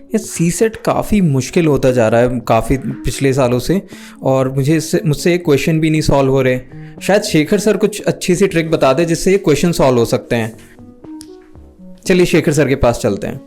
ये सी सेट काफ़ी मुश्किल होता जा रहा है काफ़ी पिछले सालों से, और मुझसे एक क्वेश्चन भी नहीं सॉल्व हो रहे। शायद शेखर सर कुछ अच्छी सी ट्रिक बता दे जिससे ये क्वेश्चन सॉल्व हो सकते हैं। चलिए शेखर सर के पास चलते हैं।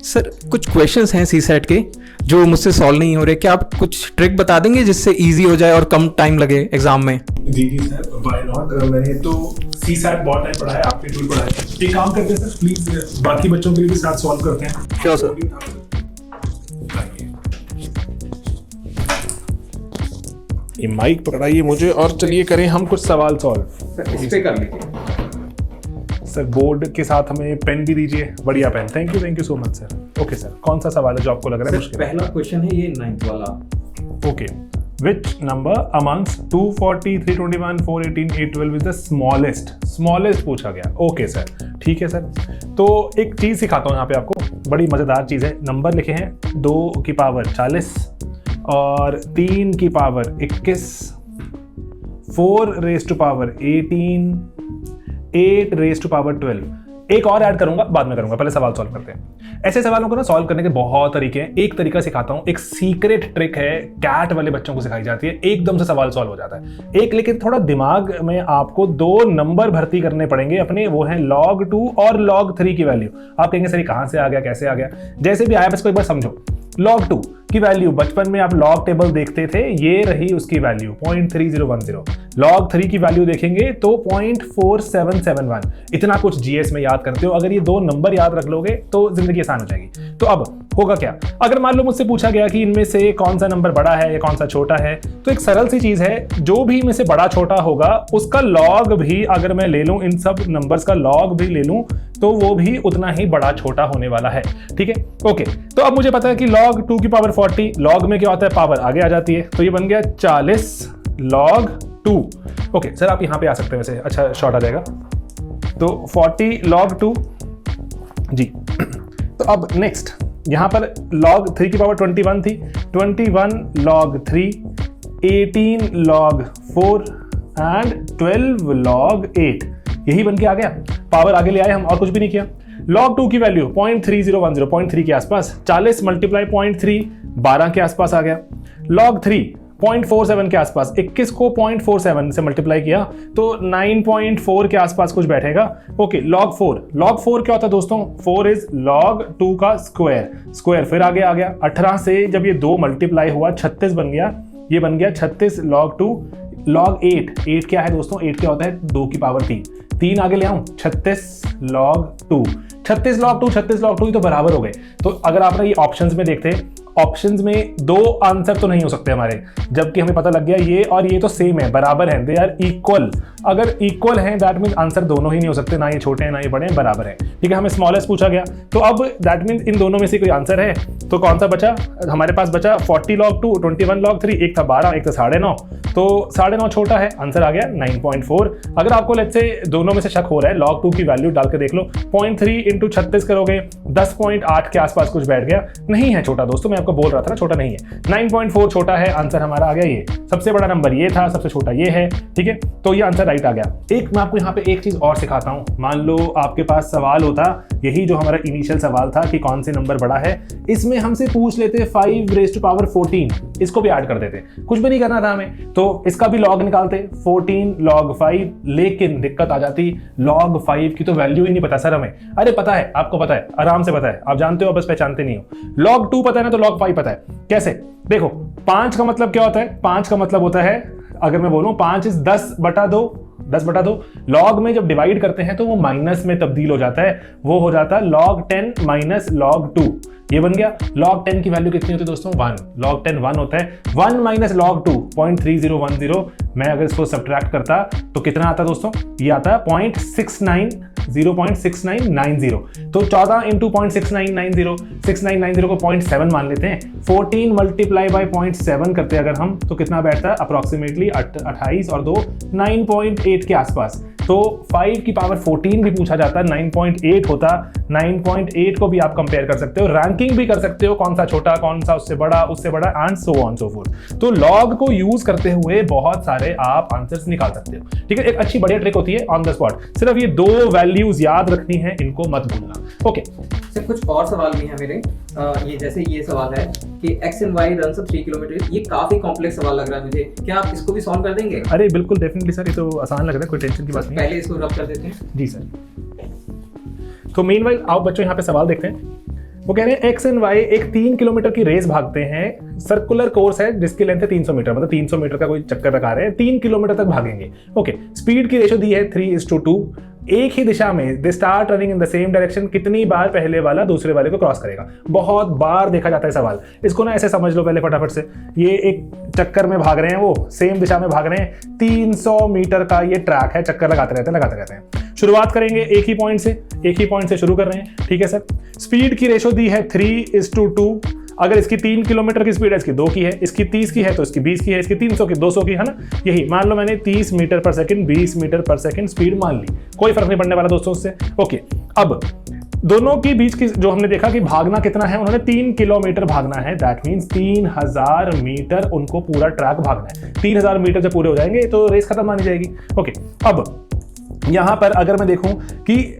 सर कुछ क्वेश्चंस हैं सी सेट के जो मुझसे सॉल्व नहीं हो रहे, क्या आप कुछ ट्रिक बता देंगे जिससे इजी हो जाए और कम टाइम लगे एग्जाम में? जी सर, व्हाई नॉट। मैंने तो सी सेट बहुत टाइम पढ़ा है, आपने टूल पढ़ा है। एक काम करते हैं सर, प्लीज बाकी बच्चों के लिए भी साथ सॉल्व करते हैं। Sure sir. ये माइक पकड़ाइए मुझे और चलिए करें हम कुछ सवाल सॉल्व। इस पे कर लीजिए सर। बोर्ड के साथ हमें पेन भी दीजिए, बढ़िया pen. Thank you so much sir. Okay sir, कौन सा सवाल है जो आपको लग रहा है मुश्किल? पहला क्वेश्चन है ये 9th वाला। Okay, which number amongst 240, 321, 418, 812 is the smallest पूछा गया। ओके सर, ठीक है सर। तो एक चीज़ सिखाता हूँ यहाँ पे आपको, बड़ी मज़ेदार चीज़ है। नंबर लिखे हैं 2 की पावर 40 और 3 की power 21, 4 raise to power 18, 8 raise to power 12। एक और ऐड करूंगा, बाद में करूंगा, पहले सवाल सॉल्व करते हैं। ऐसे सवालों को ना सॉल्व करने के बहुत तरीके हैं। एक तरीका सिखाता हूं, एक सीक्रेट ट्रिक है, कैट वाले बच्चों को सिखाई जाती है, एकदम से सवाल सॉल्व हो जाता है। एक लेकिन थोड़ा दिमाग में आपको 2 नंबर भर्ती करने पड़ेंगे अपने, वो है log 2 और log 3 की वैल्यू। आप कहेंगे सर कहां से आ गया, कैसे आ गया? जैसे भी आया बस को एक बार समझो। log 2 की वैल्यू बचपन में आप log टेबल देखते थे, ये रही उसकी वैल्यू 0.3010। log 3 की वैल्यू देखेंगे तो 0.4771। इतना कुछ जीएस में याद करते हो, अगर ये 2 नंबर याद रख लोगे तो जिंदगी आसान हो जाएगी। तो अब होगा क्या, अगर मान लो मुझसे पूछा गया कि इनमें से कौन सा नंबर बड़ा है या कौन सा छोटा है, तो एक सरल सी चीज है, जो भी इनमें से बड़ा छोटा होगा उसका log भी अगर मैं ले लूं, इन सब नंबर्स का log भी ले लूं, तो वो भी उतना ही बड़ा छोटा होने वाला है। ठीक है, ओके। तो अब मुझे पता है कि log 2 की पावर 40, log में क्या होता है, पावर आगे आ जाती है, तो ये बन गया 40 log 2। ओके सर, आप यहाँ पे आ सकते हैं, वैसे अच्छा शॉर्ट आ जाएगा। तो 40 log 2 जी। तो अब नेक्स्ट यहाँ पर log 3 की पावर 21 थी, 21 log 3, 18 log 4 एंड 12 log 8। यही बन के आ गया, पावर आगे ले आए हम और कुछ भी नहीं किया। log 2 की वैल्यू 0.3010, 0.3 के आसपास, 40 मल्टीप्लाई 0.3, 12 के आसपास आ गया। log 3 0.47 के आसपास, 21 को 0.47 से मल्टीप्लाई किया तो 9.4 के आसपास कुछ बैठेगा। ओके, log 4 क्या होता है दोस्तों? 4 इज log 2 का स्क्वायर फिर आगे आ गया। 18 से जब ये 2 मल्टीप्लाई हुआ 36 बन गया, ये बन गया 36 log 2। log 8 क्या है दोस्तों? 8 क्या होता है? 2 की पावर 3 आगे ले आऊं, 36 log 2। 36 log 2 ही तो बराबर हो गए। तो अगर आप ना ये ऑप्शंस में देखते, ऑप्शंस में 2 आंसर तो नहीं हो सकते हमारे, जबकि हमें पता लग गया ये और ये तो सेम है, बराबर हैं, दे आर इक्वल। अगर इक्वल हैं दैट मीन्स आंसर दोनों ही नहीं हो सकते, ना ये छोटे हैं ना ये बड़े हैं, बराबर हैं। ठीक है, हमें स्मॉलेस्ट पूछा गया, तो अब दैट मीन्स इन दोनों में से कोई आंसर है। तो कौन सा बचा हमारे पास? बचा 40 log 2, 21 log 3, एक था 12, एक था 9.5, तो 9.5 छोटा है, आंसर आ गया 9.4। अगर आपको लेट्स से दोनों में से शक हो रहा है, log 2 की वैल्यू डाल के देख लो, 0.3 इंटू 36 करोगे 10.8 के आसपास कुछ बैठ गया। नहीं है छोटा दोस्तों, मैं आपको बोल रहा था ना छोटा नहीं है। 9.4 छोटा है, आंसर हमारा आ गया ये। सबसे बड़ा नंबर ये था, सबसे छोटा ये है। ठीक है, तो ये आंसर राइट आ गया। एक मैं आपको यहाँ पे एक चीज और सिखाता हूँ। मान लो आपके पास सवाल होता, यही जो हमारा इनिशियल सवाल था कि कौन से नंबर बड़ा है, इसमें हमसे पूछ लेते 5 रेज़ टू पावर 14, इसको भी ऐड कर देते, कुछ भी नहीं करना था हमें, तो इसका भी log निकालते 14 log 5। लेकिन दिक्कत आ जाती, log 5 की तो वैल्यू ही नहीं पता सर हमें। अरे पता है, आपको पता है, आराम से पता है, आप जानते हो, बस पहचानते नहीं हो। log 2 पता है ना, तो log 5 पता है। कैसे? देखो, 5 का मतलब क्या होता है? 5 का मतलब होता है, अगर मैं बोलूं 5 इज 10/2, log में जब डिवाइड करते हैं तो वो माइनस में तब्दील हो जाता है, वो हो जाता है log 10 माइनस log 2। ये बन गया। log 10 की वैल्यू कितनी होती है दोस्तों? 1। log 10 1 होता है। 1 माइनस log 2 0.3010। मैं अगर इसको सब्ट्रैक्ट करता तो कितना आता दोस्तों? ये आता है 0.6990। तो 14 इंटू 0.6990, 6990 को 0.7 मान लेते हैं। 14 मल्टीप्लाई बाई 0.7 करते हैं अगर हम, तो कितना बैठता है? अप्रोक्सीमेटली 28 और 2 9.8 के आसपास। तो 5 की पावर 14 भी पूछा जाता, 9.8 होता, 9.8 को भी आप कंपेयर कर सकते हो, रैंकिंग भी कर सकते हो, कौन सा छोटा, कौन सा उससे बड़ा and so on so fourth. तो लॉग को यूज करते हुए बहुत सारे आप आंसर्स निकाल सकते हो, ठीक है। एक अच्छी बढ़िया ट्रिक होती है ऑन द स्पॉट, सिर्फ ये 2 वैल्यूज याद रखनी है, इनको मत भूलना। ओके सर कुछ और सवाल भी हैं मेरे। ये जैसे ये सवाल है कि x and y run 3 kilometre, ये काफी कॉम्प्लेक्स सवाल लग रहा है मुझे, क्या आप इसको भी सॉल्व कर देंगे? अरे बिल्कुल डेफिनेटली सर, ये तो आसान लग रहा है, कोई टेंशन की बात नहीं। पहले इसको रब कर देते हैं। जी सर। तो मीनवाइल आओ बच्चों यहाँ पे सवाल देखते हैं। वो कह रहे हैं एक्स एंड वाई एक 3 किलोमीटर की रेस भागते हैं, सर्कुलर कोर्स है जिसकी लेंथ है 300 मीटर, मतलब 300 मीटर का कोई चक्कर लगा रहे हैं, 3 किलोमीटर तक भागेंगे। ओके, स्पीड की रेशो दी है 3:2, एक ही दिशा में, they start running in the same direction, कितनी बार पहले वाला दूसरे वाले को क्रॉस करेगा? बहुत बार देखा जाता है सवाल, इसको ना ऐसे समझ लो पहले फटाफट से। ये एक चक्कर में भाग रहे हैं, वो सेम दिशा में भाग रहे हैं, 300 मीटर का ये ट्रैक है, चक्कर लगाते रहते हैं। शुरुआत करेंगे एक ही पॉइंट से शुरू कर रहे हैं, ठीक है सर। स्पीड की रेशो दी है 3:2, अगर इसकी 3 किलोमीटर की स्पीड है, इसकी 2 की है, इसकी 30 की है तो इसकी 20 की है, इसकी 300 की 200 की है ना, यही मान लो मैंने 30 मीटर पर सेकंड 20 मीटर पर सेकंड स्पीड मान ली, कोई फर्क नहीं पड़ने वाला दोस्तों उससे। ओके, अब दोनों के बीच की जो हमने देखा कि भागना कितना है, उन्होंने 3 किलोमीटर भागना है, दैट मीन्स 3000 मीटर उनको पूरा ट्रैक भागना है। 3000 मीटर जब पूरे हो जाएंगे तो रेस खत्म मानी जाएगी। ओके, अब यहां पर अगर मैं देखूं कि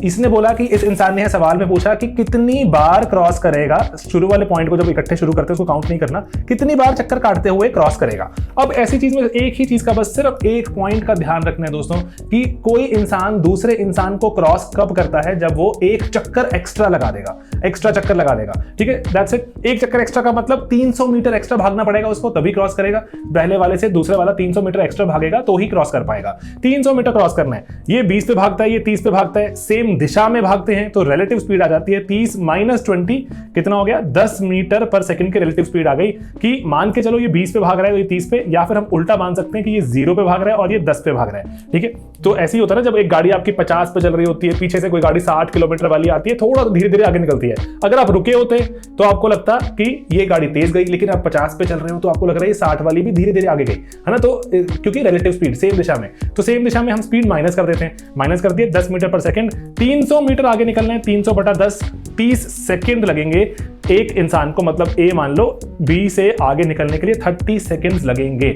इसने बोला कि इस इंसान ने सवाल में पूछा कि कितनी बार क्रॉस करेगा, शुरू वाले पॉइंट को जब इकट्ठे शुरू करते हैं उसको काउंट नहीं करना, कितनी बार चक्कर काटते हुए क्रॉस करेगा। अब ऐसी चीज में एक ही चीज का बस सिर्फ एक पॉइंट का ध्यान रखना है दोस्तों कि कोई इंसान दूसरे इंसान को क्रॉस कब करता है, जब वो एक चक्कर एक्स्ट्रा लगा देगा, एक्स्ट्रा चक्कर लगा देगा, ठीक है, दैट्स इट। एक चक्कर एक्स्ट्रा का मतलब 300 मीटर एक्स्ट्रा भागना पड़ेगा उसको, तभी क्रॉस करेगा। पहले वाले से दूसरे वाला 300 मीटर एक्स्ट्रा भागेगा तो ही क्रॉस कर पाएगा। 300 मीटर क्रॉस करना है, ये 20 पे भागता है, ये 30 पे भागता है, सेम दिशा में भागते हैं तो रिलेटिव स्पीड आ जाती है 30 - 20 कितना हो गया, 10 मीटर पर सेकंड की रिलेटिव स्पीड आ गई। कि मान के चलो ये 20 पे भाग रहा है तो ये 30 पे, या फिर हम उल्टा मान सकते हैं कि ये 0 पे भाग रहा है और ये 10 पे भाग रहा है, ठीक है। तो ऐसे ही होता है ना, जब एक गाड़ी आपकी 50 पे चल रही होती है, पीछे से कोई गाड़ी 60 किलोमीटर वाली आती है, थोड़ा धीरे धीरे आगे निकलती है, अगर आप रुके होते तो आपको लगता कि ये गाड़ी तेज गई, लेकिन आप 50 पे चल रहे हो तो आपको लग रहा है 60 वाली भी धीरे धीरे आगे गई, है ना। तो क्योंकि रिलेटिव स्पीड सेम दिशा में, तो सेम दिशा में हम स्पीड माइनस कर देते हैं, माइनस कर दिए 10 मीटर पर सेकंड, 300 मीटर आगे निकलना है, 300/10, 30 सेकंड लगेंगे एक इंसान को, मतलब ए मान लो, बी से आगे निकलने के लिए 30 सेकंड्स लगेंगे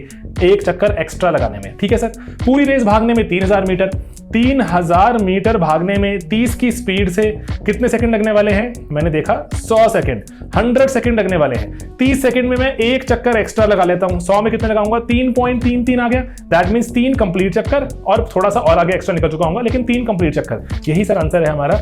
एक चक्कर एक्स्ट्रा लगाने में, ठीक है सर। पूरी रेस भागने में 3000 मीटर, 3000 मीटर भागने में 30 की स्पीड से कितने सेकंड लगने वाले हैं? मैंने देखा 100 सेकंड, 100 सेकंड लगने वाले हैं। 30 सेकंड में मैं एक चक्कर एक्स्ट्रा लगा लेता हूं, 100 में कितने लगाऊंगा? 3.33 आ गया, दैट मींस 3 कंप्लीट चक्कर, और थोड़ा सा और आगे एक्स्ट्रा निकल चुका हूंगा, लेकिन 3 कंप्लीट चक्कर। यही सर आंसर है हमारा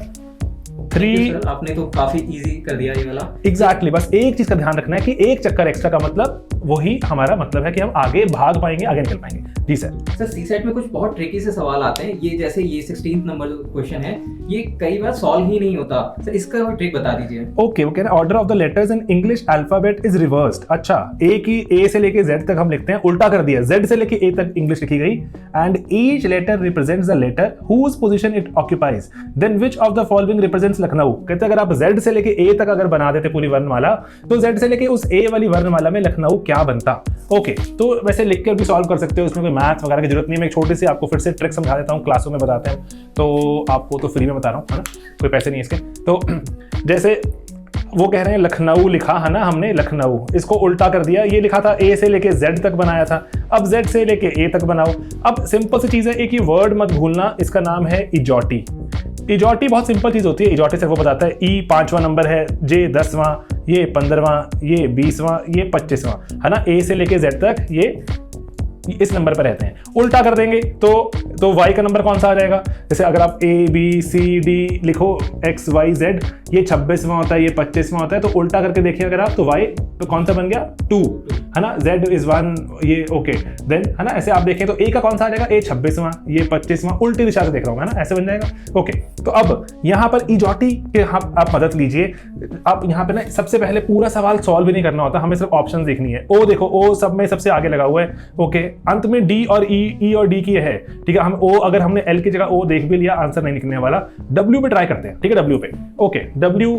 3। आपने तो काफी इजी कर दिया ये वाला। एग्जैक्टली, बस एक चीज का ध्यान रखना है कि एक चक्कर एक्स्ट्रा का मतलब वही हमारा मतलब है कि हम आगे भाग पाएंगे, आगे निकल पाएंगे। जी सर। सर सी सेट में कुछ बहुत ट्रिकी से सवाल आते हैं, ये जैसे ये 16th नंबर क्वेश्चन है, ये कई बार सॉल्व ही नहीं होता सर, इसका ट्रिक बता दीजिए। ओके, वो कह रहे हैं order of the letters in English alphabet is reversed. अच्छा, ए से लेके जेड तक हम लिखते हैं, उल्टा कर दिया, जेड से लेके ए तक इंग्लिश लिखी गई, and each letter represents the letter whose position it occupies, then which of the following represents Lucknow. कहते हैं अगर आप जेड से लेके ए तक अगर बना देते पूरी वर्णमाला, तो जेड से लेके उस ए वाली वर्णमाला में लखनऊ क्या बनता। ओके, तो वैसे लिखकर भी सॉल्व कर सकते हो, इसमें कोई मैथ वगैरह की जरूरत नहीं है। मैं एक छोटी सी आपको फिर से ट्रिक समझा देता हूँ, क्लासों में बताते हैं, तो आपको तो फ्री में बता रहा हूँ, है ना, कोई पैसे नहीं इसके। तो जैसे वो कह रहे हैं लखनऊ लिखा है ना हमने, लखनऊ, इसको उल्टा कर दिया, ये लिखा था ए से लेके जेड तक बनाया था, अब जेड से लेके ए तक बनाओ। अब सिंपल सी चीज़ है, एक ही वर्ड मत भूलना, इसका नाम है इजॉटी। इजॉटी बहुत सिंपल चीज़ होती है, इजॉटी सिर्फ वो बताता है ई 5वां नंबर है, जे 10वां, ये 15वां, ये 20वां, ये 25वां, है ना। ए से लेके जेड तक ये इस नंबर पर रहते हैं। उल्टा कर देंगे तो y का नंबर कौन सा आ जाएगा? जैसे अगर आप A B C D लिखो x y z, ये 26वां होता है, ये 25वां होता है, तो उल्टा करके देखिए अगर आप, तो y तो कौन सा बन गया? 2, है ना, z is 1, ये ओके, देन है ना, ऐसे आप देखें तो A का कौन सा आ जाएगा? A 26वां, ये 25वां, उल्टी दिशा से देख रहा हूँ, है ना, ऐसे बन जाएगा। ओके, तो अब यहाँ पर इजॉटी के आप मदद लीजिए। आप यहाँ पे ना सबसे पहले पूरा सवाल सॉल्व भी नहीं करना होता, हमें सिर्फ ऑप्शन देखनी है। ओ देखो, ओ सब में सबसे आगे लगा हुआ है, ओके, अंत में डी और ई और डी की है, ठीक है। हम ओ, अगर हमने एल की जगह ओ देख भी लिया, आंसर नहीं निकलने वाला। डब्ल्यू पे ट्राई करते हैं, ठीक है, डब्ल्यू पे। Okay, W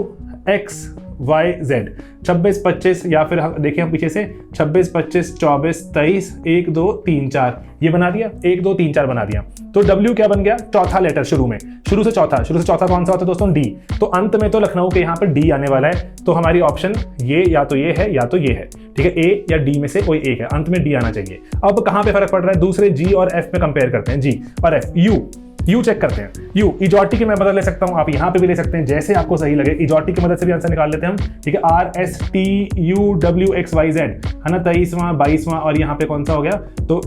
X Y Z, 26 25 या फिर देखिए हम पीछे से 26 25 24 23 1 2 3 4 ये बना दिया, 1 2 3 4 बना दिया। तो W क्या बन गया? चौथा लेटर शुरू से चौथा कौन सा होता है दोस्तों? D। तो अंत में तो लखनऊ के यहाँ पर D आने वाला है। तो हमारी ऑप्शन ये या तो ये है या तो ये है, ठीक है, A या D में से कोई एक है, अंत में D आना चाहिए। अब कहाँ पे फर्क पड़ रहा है? दूसरे G और F में कंपेयर करते हैं, G और F। U चेक करते हैं। U इजॉटी की मैं मदद ले सकता हूँ, आप यहाँ पे भी ले सकते हैं, जैसे आपको सही लगे। इजॉटी की मदद से भी आंसर निकाल लेते हैं हम, ठीक है। RSTUWXYZ है ना, 23वां 22वां, और यहाँ पे कौन सा हो गया? तो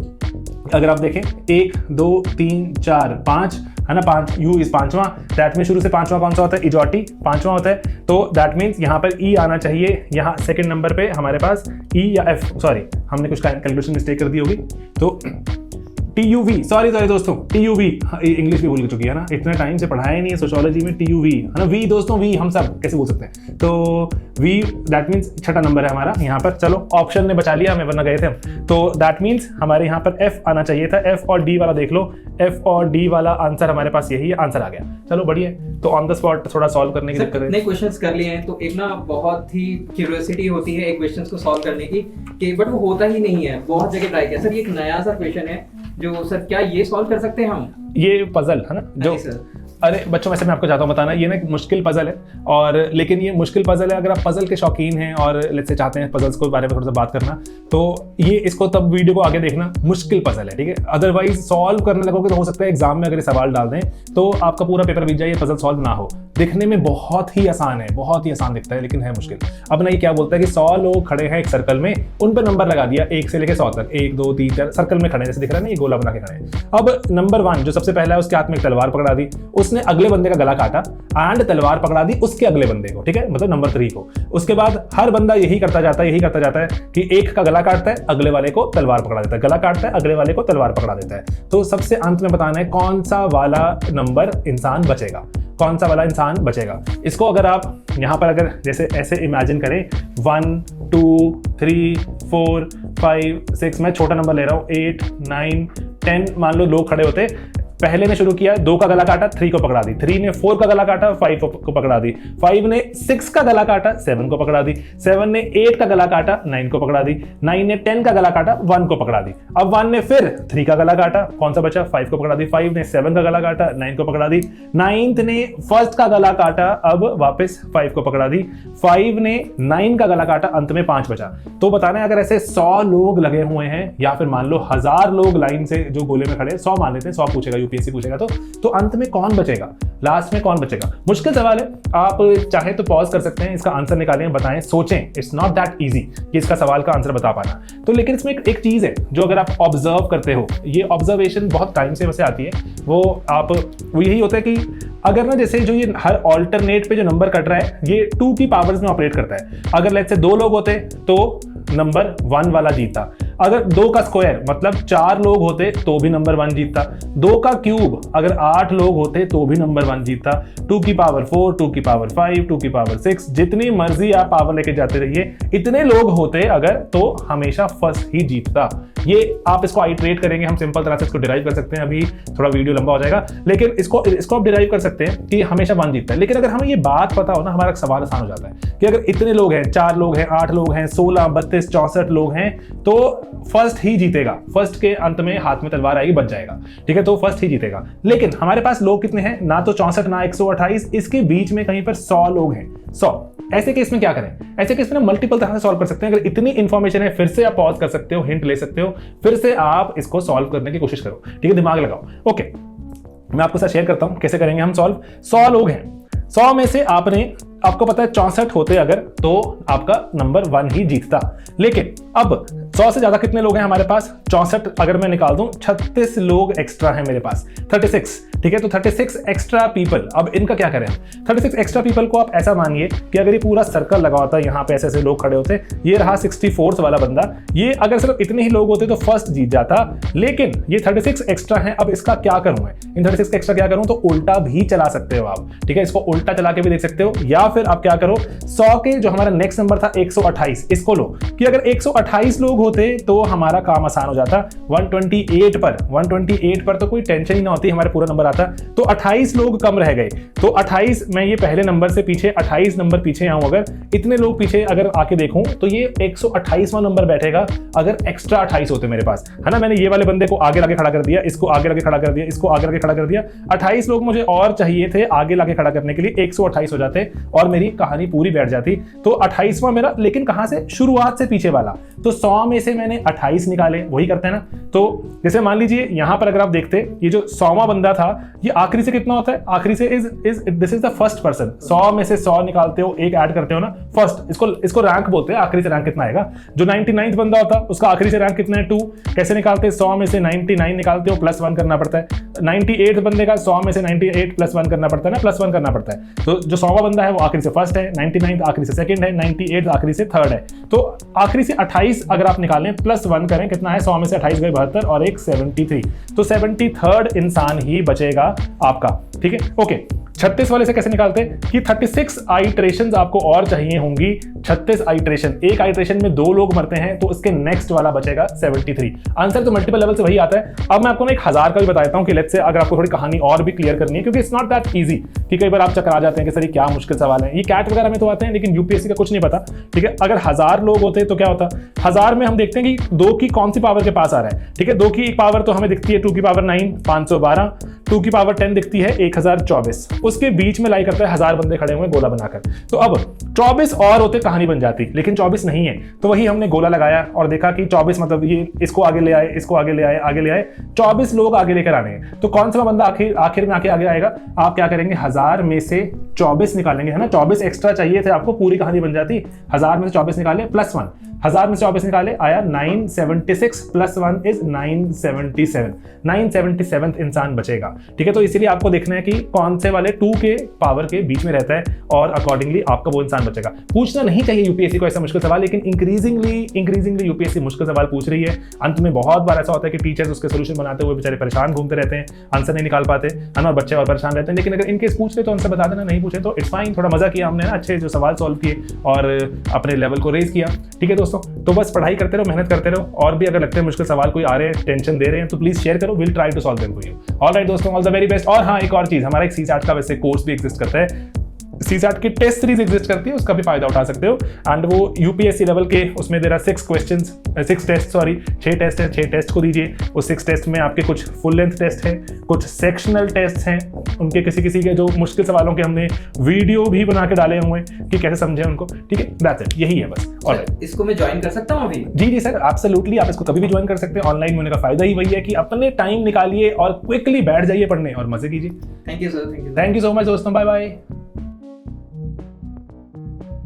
अगर आप देखें 1 2 3 4 5 है ना, 5 U इस 5वां, दैट में शुरू से 5वां कौन सा होता है? इजॉटी 5वां होता है। तो दैट मीन्स यहाँ पर E आना चाहिए। यहाँ सेकंड नंबर पे हमारे पास E या F, सॉरी हमने कुछ कैलकुलेशन मिस्टेक कर दी होगी। तो TUV, सॉरी दोस्तों, TUV, इंग्लिश भी भूल चुकी है ना, इतने टाइम से पढ़ाया नहीं है सोशियोलॉजी में। TUV है ना, V दोस्तों, V हम सब कैसे बोल सकते हैं? तो V दैट मीन्स छठा नंबर है हमारा यहाँ पर। चलो ऑप्शन ने बचा लिया हमें, वरना गए थे हम। तो दैट मीन्स हमारे यहाँ पर F आना चाहिए था। F और D वाला देख लो, F और D वाला आंसर हमारे पास यही है, आंसर आ गया। चलो बढ़िया है। तो ऑन द स्पॉट थोड़ा सॉल्व करने की दिक्कत है। इतने क्वेश्चंस कर लिए हैं तो एक ना बहुत ही क्यूरियोसिटी होती है एक क्वेश्चंस को सॉल्व करने की, कि बट वो होता ही नहीं है। बहुत जगह ट्राई किया सर, ये एक नया सा क्वेश्चन है जो सर क्या ये सॉल्व कर सकते हैं हम? ये पजल है ना जो, अरे बच्चों वैसे मैं आपको चाहता हूँ बताना, ये ना एक मुश्किल पजल है, और लेकिन ये मुश्किल पजल है। अगर आप पजल के शौकीन हैं और लेट्स से चाहते हैं पजल्स को बारे में थोड़ा सा बात करना, तो ये इसको तब वीडियो को आगे देखना। मुश्किल पजल है, ठीक है। अदरवाइज सॉल्व करने लगोगे तो हो सकता है एग्जाम में अगर सवाल डाल दें तो आपका पूरा पेपर बीत जाए, ये पजल सॉल्व ना हो। दिखने में बहुत ही आसान है, बहुत ही आसान दिखता है, लेकिन है मुश्किल। अब ना ये क्या बोलता है कि 100 लोग खड़े हैं एक सर्कल में, उन पर नंबर लगा दिया 1 से लेकर 100 तक, 1 2 3 4 सर्कल में खड़े, जैसे दिख रहा है ना, ये गोला बना के खड़े हैं। अब नंबर 1 जो सबसे पहला है, उसके हाथ में एक तलवार पकड़ा दी, उसने अगले बंदे का गला काटा एंड तलवार पकड़ा दी उसके अगले बंदे को, ठीक है, मतलब नंबर 3 को। उसके बाद हर बंदा यही करता जाता है कि एक का गला काटता है, अगले वाले को तलवार पकड़ा देता है, गला काटता है, अगले वाले को तलवार पकड़ा देता है। तो सबसे अंत में बताना है कौन सा वाला नंबर इंसान बचेगा, कौन सा वाला इंसान बचेगा। इसको अगर आप यहां पर अगर जैसे ऐसे इमेजिन करें 1 2 3 4 5 6, मैं छोटा नंबर ले रहा हूं, 8 9 10 मान लो लोग खड़े होते। पहले ने शुरू किया 2 का गला काटा, 3 को पकड़ा दी, 3 ने 4 का गला काटा, 5 को पकड़ा दी, 5 ने 6 का गला काटा, 7 को पकड़ा दी, 7 ने 8 का गला काटा, 9 को पकड़ा दी, 9 ने 10 का गला काटा, 1 को पकड़ा दी। अब 1 ने फिर 3 का गला काटा, कौन सा बचा? 5 को पकड़ा दी, 5 ने 7 का गला काटा, 9 को पकड़ा दी, 9th ने 1st का गला काटा, अब वापस 5 को पकड़ा दी, 5 ने 9 का गला काटा, अंत में 5 बचा। तो बताना है अगर ऐसे 100 लोग लगे हुए हैं या फिर मान लो 1000 लोग लाइन से जो गोले में खड़े, 100 मान लेते हैं, 100 पूछेगा यूपीएससी पूछेगा, तो अंत में कौन बचेगा, लास्ट में कौन बचेगा? मुश्किल सवाल है, आप चाहे तो पॉज कर सकते हैं, इसका आंसर निकालें, बताएं, सोचें। इट्स नॉट दैट इजी कि इसका सवाल का आंसर बता पाना। तो लेकिन इसमें एक चीज है जो अगर आप ऑब्जर्व करते हो, ये ऑब्जर्वेशन बहुत टाइम से वैसे आती है, वो यही होता है कि अगर ना जैसे जो ये हर ऑल्टरनेट पे जो नंबर कट रहा है ये 2 की पावर्स में ऑपरेट करता है। अगर लेट्स से 2 लोग होते तो नंबर 1 वाला जीता, अगर 2 का स्क्वायर मतलब 4 लोग होते तो भी नंबर 1 जीतता, 2 का क्यूब अगर 8 लोग होते तो भी नंबर 1 जीतता, 2 की पावर 4, 2 की पावर 5, 2 की पावर 6, जितनी मर्जी आप पावर लेके जाते रहिए, इतने लोग होते अगर तो हमेशा फर्स्ट ही जीतता। ये आप इसको आइट्रेट करेंगे, हम सिंपल तरह से इसको डिराइव कर सकते हैं, अभी थोड़ा वीडियो लंबा हो जाएगा, लेकिन इसको आप डिराइव कर सकते हैं कि हमेशा 1 जीतता है। लेकिन अगर हमें ये बात पता हो ना, हमारा सवाल आसान हो जाता है कि अगर इतने लोग हैं, 4 लोग हैं, 8 लोग हैं, 16 32 64 लोग हैं, तो फर्स्ट ही जीतेगा, फर्स्ट के अंत में हाथ में तलवार आएगी, बच जाएगा, ठीक है, तो फर्स्ट ही जीतेगा। लेकिन हमारे पास लोग कितने हैं? ना तो 64 ना 128, इसके बीच में कहीं पर 100 लोग हैं, 100। ऐसे केस में क्या करें? ऐसे केस में मल्टीपल तरह से सॉल्व कर सकते हैं। अगर इतनी इंफॉर्मेशन है, फिर से आप पॉज कर सकते हो, हिंट ले सकते हो, फिर से आप इसको सॉल्व करने की कोशिश करो, ठीक है, दिमाग लगाओ। ओके, मैं आपको साथ शेयर करता हूं कैसे करेंगे हम सॉल्व। 100 लोग हैं, 100 में से आपको पता है 64 होते अगर तो आपका नंबर 1 ही जीतता। लेकिन अब 100 से ज्यादा कितने लोग हैं हमारे पास? 64 अगर मैं निकाल दूं, 36 लोग एक्स्ट्रा हैं मेरे पास, 36, ठीक है, तो 36 एक्स्ट्रा पीपल। अब इनका क्या करें? 36 एक्स्ट्रा पीपल को आप ऐसा मानिए कि अगर ये पूरा सर्कल लगा होता है, यहाँ पे ऐसे ऐसे लोग खड़े होते, ये रहा 64th वाला बंदा, ये अगर सिर्फ इतने ही लोग होते तो फर्स्ट जीत जाता। लेकिन ये 36 एक्स्ट्रा है, अब इसका क्या करूं मैं? इन 36 एक्स्ट्रा क्या करूं? तो उल्टा भी चला सकते हो आप, ठीक है, इसको उल्टा चला के भी देख सकते हो, या फिर आप क्या करो, 100 के जो हमारा नेक्स्ट नंबर था 128, इसको लो कि अगर 128 लोग होते तो हमारा काम आसान हो जाता। 128 पर तो कोई टेंशन ही ना होती, हमारे पूरा नंबर आता। तो 28 लोग कम रह गए, तो 28 मैं ये पहले नंबर से पीछे 28 नंबर पीछे आऊं, अगर इतने लोग पीछे अगर आके देखूं तो ये 128वां नंबर बैठेगा अगर एक्स्ट्रा 28 होते मेरे पास, है ना। मैंने ये वाले बंदे को आगे लाके खड़ा कर दिया, इसको आगे लाके खड़ा कर दिया, इसको आगे लाके खड़ा कर दिया। 28 लोग मुझे और चाहिए थे आगे लाके खड़ा करने के लिए, 128 हो जाते और मेरी कहानी पूरी बैठ जाती। तो 28वां मेरा, लेकिन कहां से, शुरुआत से पीछे वाला। तो 100 में से मैंने 28 निकाले, वही करते हैं ना। तो जैसे मान लीजिए यहां पर अगर आप देखते, ये जो 100वां बंदा था ये आखिरी से कितना होता है, आखिरी से this is the first person. 100 में से 100 निकालते हो, एक ऐड करते हो ना, फर्स्ट, इसको रैंक बोलते हैं। आखिरी से रैंक कितना आएगा। जो 99th बंदा होता है उसका आखिरी से रैंक कितना है, 2। कैसे निकालते हैं, 100 में से 99 निकालते हो, +1 करना पड़ता है। 98 बंदे का 100 में से 98 +1 करना पड़ता है ना, +1 करना पड़ता है। तो जो 100वां बंदा है वो आखिरी से फर्स्ट है, 99 आखिरी से सेकंड है, 98 आखिरी से थर्ड है। तो आखिरी से 28 अगर आप निकालें, +1 करें, कितना है, 100 में से 28 गए 72 और एक 73। तो 73rd इंसान ही बचेगा आपका, ठीक है। ओके, 36 वाले से कैसे निकालते हैं कि 36 आइट्रेशंस आपको और चाहिए होंगी। 36 आइट्रेशन, एक आइट्रेशन में 2 लोग मरते हैं तो उसके नेक्स्ट वाला बचेगा 73। आंसर तो मल्टीपल लेवल से वही आता है। अब मैं आपको ना एक 1000 का भी बताता हूं कि लेट्स से अगर आपको थोड़ी कहानी और भी क्लियर करनी है, क्योंकि इट्स नॉट दैट इजी, कि कई बार आप चकरा जाते हैं कि सर ये क्या मुश्किल सवाल है। ये कैट वगैरह में तो आते हैं लेकिन यूपीएससी का कुछ नहीं पता, ठीक है। अगर 1000 लोग होते तो क्या होता, 1000 में हम देखते हैं कि 2 की कौन सी पावर के पास आ रहा है, ठीक है। 2 की पावर तो हमें दिखती है 2 की पावर 9 512, 2 की पावर 10 दिखती है 1024, उसके बीच में लाई करता है 1000 बंदे खड़े हुए गोला बनाकर। तो अब 24 और होते कहानी बन जाती, लेकिन 24 नहीं है। तो वही हमने गोला लगाया और देखा कि 24 मतलब ये इसको आगे ले आए, इसको आगे ले आए, आगे ले आए, 24 लोग आगे लेकर आने हैं। तो कौन सा बंदा आखिर में आके आगे आएगा, आप क्या करेंगे, 1000 में से 24 निकालेंगे, है ना। 24 एक्स्ट्रा चाहिए थे आपको, पूरी कहानी बन जाती। 1000 में से 24 निकाले, +1, 1000 में से 24 निकाले, आया 976 +1 इज 977। 977th इंसान बचेगा, ठीक है। तो इसीलिए आपको देखना है कि कौन से वाले 2 के पावर के बीच में रहता है और अकॉर्डिंगली आपका वो इंसान बचेगा। पूछना नहीं चाहिए यूपीएससी को ऐसा मुश्किल सवाल, लेकिन इंक्रीजिंगली यूपीएससी मुश्किल सवाल पूछ रही है। अंत में बहुत बार ऐसा होता है कि टीचर्स उसके सोल्यूशन बनाते हुए बेचारे परेशान घूमते रहते हैं, आंसर नहीं निकाल पाते, और बच्चे और परेशान रहते हैं। लेकिन अगर इनकेस पूछ ले तो आंसर बता देना, नहीं पूछे तो इट्स फाइन। थोड़ा मजा किया हमने ना, अच्छे जो सवाल सॉल्व किए और अपने लेवल को रेज किया, ठीक है दोस्तों। तो बस पढ़ाई करते रहो, मेहनत करते रहो, और भी अगर लगते हैं मुश्किल सवाल कोई आ रहे हैं, टेंशन दे रहे हैं, तो प्लीज शेयर करो, will try to solve them for you. Alright दोस्तों, ऑल द वेरी बेस्ट। और हाँ, एक और चीज, हमारा एक CSAT का वैसे कोर्स भी एग्जिस्ट करता है, CSAT की टेस्ट सीरीज एग्जिस्ट करती है, उसका भी फायदा उठा सकते हो। एंड वो यूपीएससी लेवल के, उसमें देर आर 6 टेस्ट है, 6 टेस्ट को दीजिए। उस 6 टेस्ट में आपके कुछ फुल लेंथ टेस्ट हैं, कुछ सेक्शनल टेस्ट हैं, उनके किसी के जो मुश्किल सवालों के हमने वीडियो भी बना के डाले हुए हैं कि कैसे समझे उनको, ठीक है। दैट्स इट, यही है बस। और इसको मैं ज्वाइन कर सकता हूँ अभी? जी सर, एब्सोल्युटली, आप इसको कभी भी ज्वाइन कर सकते हैं। ऑनलाइन होने का फायदा ही वही है कि अपने टाइम निकालिए और क्विकली बैठ जाइए पढ़ने और मजे कीजिए। Thank you sir, thank you so much दोस्तों, बाय बाय।